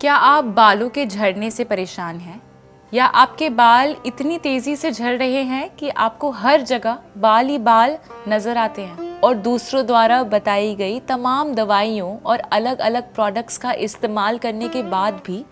क्या आप बालों के झड़ने से परेशान हैं या आपके बाल इतनी तेजी से झड़ रहे हैं कि आपको हर जगह बाल ही बाल नजर आते हैं और दूसरों द्वारा बताई गई तमाम दवाइयों और अलग अलग प्रोडक्ट्स का इस्तेमाल करने के बाद भी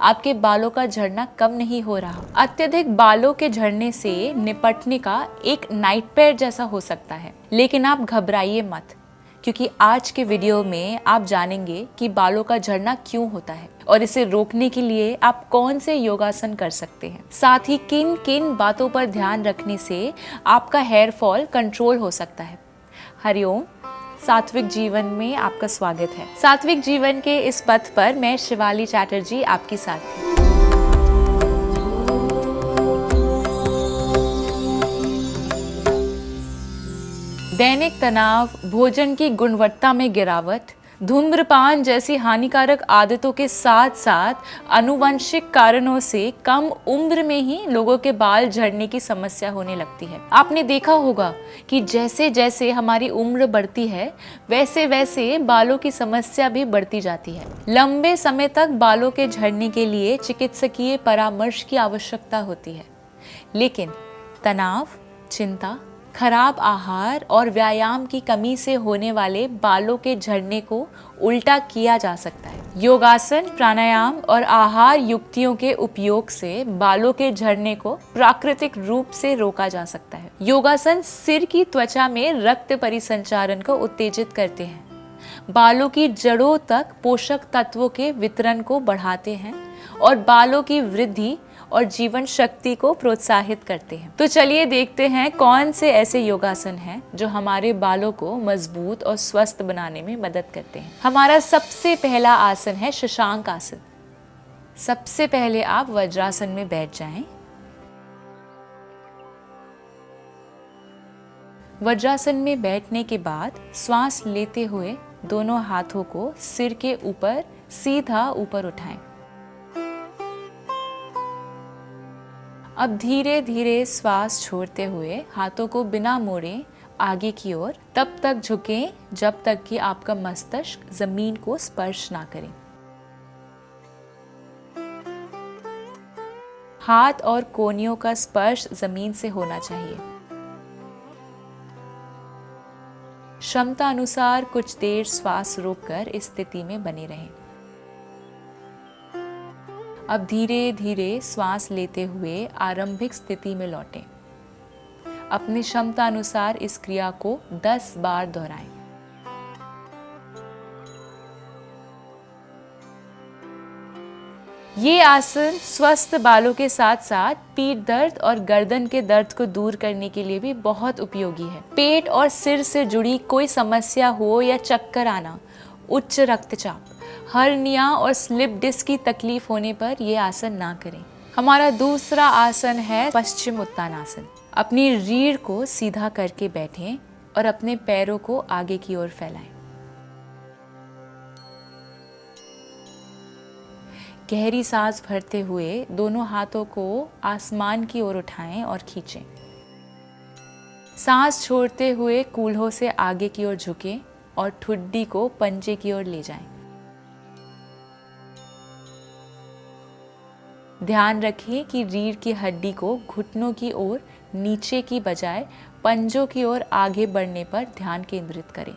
आपके बालों का झड़ना कम नहीं हो रहा। अत्यधिक बालों के झड़ने से निपटने का एक नाइटमेयर जैसा हो सकता है, लेकिन आप घबराइए मत, क्योंकि आज के वीडियो में आप जानेंगे कि बालों का झड़ना क्यों होता है और इसे रोकने के लिए आप कौन से योगासन कर सकते हैं। साथ ही किन किन बातों पर ध्यान रखने से आपका हेयर फॉल कंट्रोल हो सकता है। हरिओम, सात्विक जीवन में आपका स्वागत है। सात्विक जीवन के इस पथ पर मैं शिवाली चैटर्जी आपकी साथी। दैनिक तनाव, भोजन की गुणवत्ता में गिरावट, धूम्रपान जैसी हानिकारक आदतों के साथ साथ आनुवंशिक कारणों से कम उम्र में ही लोगों के बाल झड़ने की समस्या होने लगती है। आपने देखा होगा कि जैसे जैसे हमारी उम्र बढ़ती है वैसे वैसे बालों की समस्या भी बढ़ती जाती है। लंबे समय तक बालों के झड़ने के लिए चिकित्सकीय परामर्श की आवश्यकता होती है, लेकिन तनाव, चिंता, खराब आहार और व्यायाम की कमी से होने वाले बालों के झड़ने को उल्टा किया जा सकता है। योगासन, प्राणायाम और आहार युक्तियों के उपयोग से बालों के झड़ने को प्राकृतिक रूप से रोका जा सकता है। योगासन सिर की त्वचा में रक्त परिसंचारण को उत्तेजित करते हैं, बालों की जड़ों तक पोषक तत्वों के वितरण को बढ़ाते हैं और बालों की वृद्धि और जीवन शक्ति को प्रोत्साहित करते हैं। तो चलिए देखते हैं कौन से ऐसे योगासन हैं जो हमारे बालों को मजबूत और स्वस्थ बनाने में मदद करते हैं। हमारा सबसे पहला आसन है शशांक आसन। सबसे पहले आप वज्रासन में बैठ जाएं। वज्रासन में बैठने के बाद श्वास लेते हुए दोनों हाथों को सिर के ऊपर सीधा ऊपर उठाएं। अब धीरे धीरे श्वास छोड़ते हुए हाथों को बिना मोड़े आगे की ओर तब तक झुकें जब तक कि आपका मस्तिष्क जमीन को स्पर्श ना करे। हाथ और कोहनियों का स्पर्श जमीन से होना चाहिए। क्षमता अनुसार कुछ देर श्वास रोककर इस स्थिति में बने रहें। अब धीरे धीरे श्वास लेते हुए आरंभिक स्थिति में लौटें। अपनी क्षमता अनुसार इस क्रिया को 10 बार दोहराएं। ये आसन स्वस्थ बालों के साथ साथ पीठ दर्द और गर्दन के दर्द को दूर करने के लिए भी बहुत उपयोगी है। पेट और सिर से जुड़ी कोई समस्या हो या चक्कर आना, उच्च रक्तचाप, हर्निया और स्लिप डिस्क की तकलीफ होने पर यह आसन ना करें। हमारा दूसरा आसन है पश्चिम उत्तानासन। अपनी रीढ़ को सीधा करके बैठें और अपने पैरों को आगे की ओर फैलाएं। गहरी सांस भरते हुए दोनों हाथों को आसमान की ओर उठाएं और खींचें। सांस छोड़ते हुए कूल्हों से आगे की ओर झुकें और ठुड्डी को पंजे की ओर ले जाएं। ध्यान रखें कि रीढ़ की हड्डी को घुटनों की ओर नीचे की बजाय पंजों की ओर आगे बढ़ने पर ध्यान केंद्रित करें।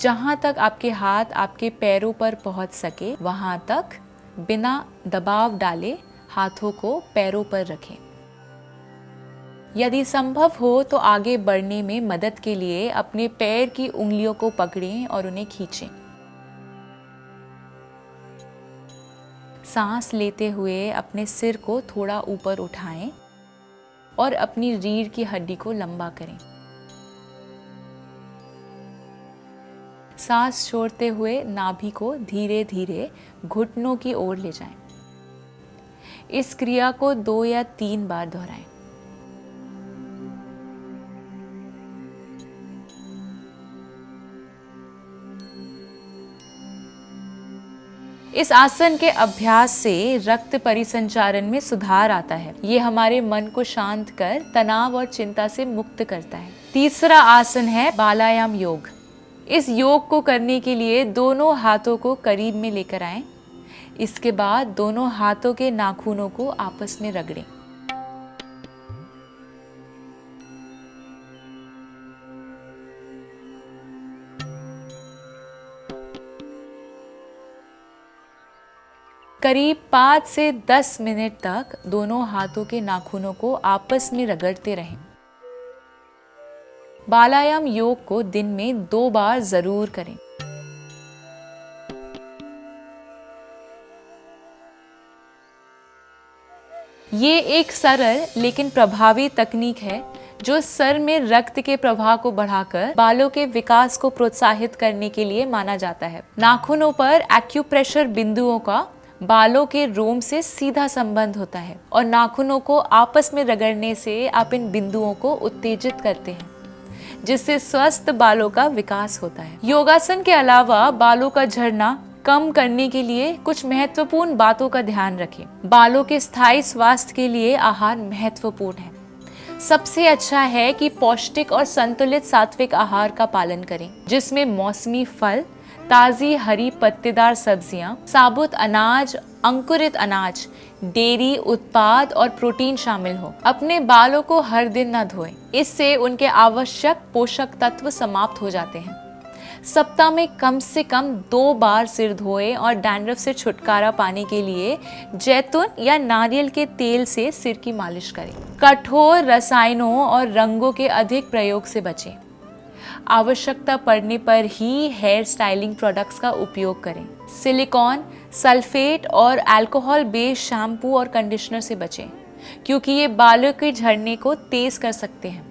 जहां तक आपके हाथ आपके पैरों पर पहुंच सके वहां तक बिना दबाव डाले हाथों को पैरों पर रखें। यदि संभव हो तो आगे बढ़ने में मदद के लिए अपने पैर की उंगलियों को पकड़ें और उन्हें खींचें। सांस लेते हुए अपने सिर को थोड़ा ऊपर उठाएं और अपनी रीढ़ की हड्डी को लंबा करें। सांस छोड़ते हुए नाभि को धीरे धीरे घुटनों की ओर ले जाएं। इस क्रिया को 2 या 3 बार दोहराएं। इस आसन के अभ्यास से रक्त परिसंचारण में सुधार आता है। ये हमारे मन को शांत कर तनाव और चिंता से मुक्त करता है। तीसरा आसन है बालायाम योग। इस योग को करने के लिए दोनों हाथों को करीब में लेकर आएं। इसके बाद दोनों हाथों के नाखूनों को आपस में रगड़ें। करीब 5 से 10 मिनट तक दोनों हाथों के नाखूनों को आपस में रगड़ते रहें। बालायाम योग को दिन में 2 बार जरूर करें। ये एक सरल लेकिन प्रभावी तकनीक है जो सर में रक्त के प्रवाह को बढ़ाकर बालों के विकास को प्रोत्साहित करने के लिए माना जाता है। नाखूनों पर एक्यूप्रेशर बिंदुओं का बालों के रोम से सीधा संबंध होता है और नाखूनों को आपस में रगड़ने से आप इन बिंदुओं को उत्तेजित करते हैं, जिससे स्वस्थ बालों का विकास होता है। योगासन के अलावा बालों का झड़ना कम करने के लिए कुछ महत्वपूर्ण बातों का ध्यान रखें। बालों के स्थायी स्वास्थ्य के लिए आहार महत्वपूर्ण है। सबसे अच्छा है कि पौष्टिक और संतुलित सात्विक आहार का पालन करें, जिसमें मौसमी फल, ताजी हरी पत्तेदार सब्जियां, साबुत अनाज, अंकुरित अनाज, डेयरी उत्पाद और प्रोटीन शामिल हो। अपने बालों को हर दिन न धोएं, इससे उनके आवश्यक पोषक तत्व समाप्त हो जाते हैं। सप्ताह में कम से कम 2 बार सिर धोएं और डैंड्रफ से छुटकारा पाने के लिए जैतून या नारियल के तेल से सिर की मालिश करें। कठोर रसायनों और रंगों के अधिक प्रयोग से बचें। आवश्यकता पड़ने पर ही हेयर स्टाइलिंग प्रोडक्ट्स का उपयोग करें। सिलिकॉन, सल्फेट और अल्कोहल बेस्ड शैम्पू और कंडीशनर से बचें, क्योंकि ये बालों के झड़ने को तेज कर सकते हैं।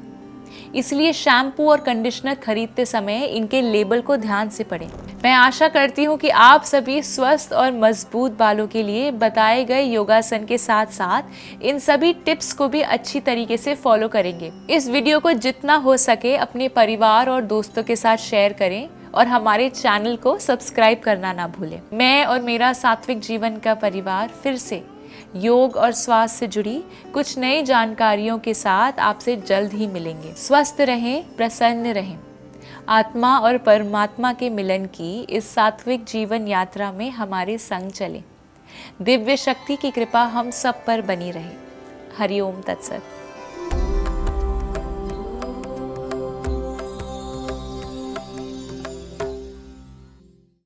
इसलिए शैम्पू और कंडीशनर खरीदते समय इनके लेबल को ध्यान से पढ़ें। मैं आशा करती हूँ कि आप सभी स्वस्थ और मजबूत बालों के लिए बताए गए योगासन के साथ साथ इन सभी टिप्स को भी अच्छी तरीके से फॉलो करेंगे। इस वीडियो को जितना हो सके अपने परिवार और दोस्तों के साथ शेयर करें और हमारे चैनल को सब्सक्राइब करना ना भूलें। मैं और मेरा सात्विक जीवन का परिवार फिर से योग और स्वास्थ्य से जुड़ी कुछ नई जानकारियों के साथ आपसे जल्द ही मिलेंगे। स्वस्थ रहें, प्रसन्न रहें। आत्मा और परमात्मा के मिलन की इस सात्विक जीवन यात्रा में हमारे संग चलें। दिव्य शक्ति की कृपा हम सब पर बनी रहे। हरि ओम तत्सत।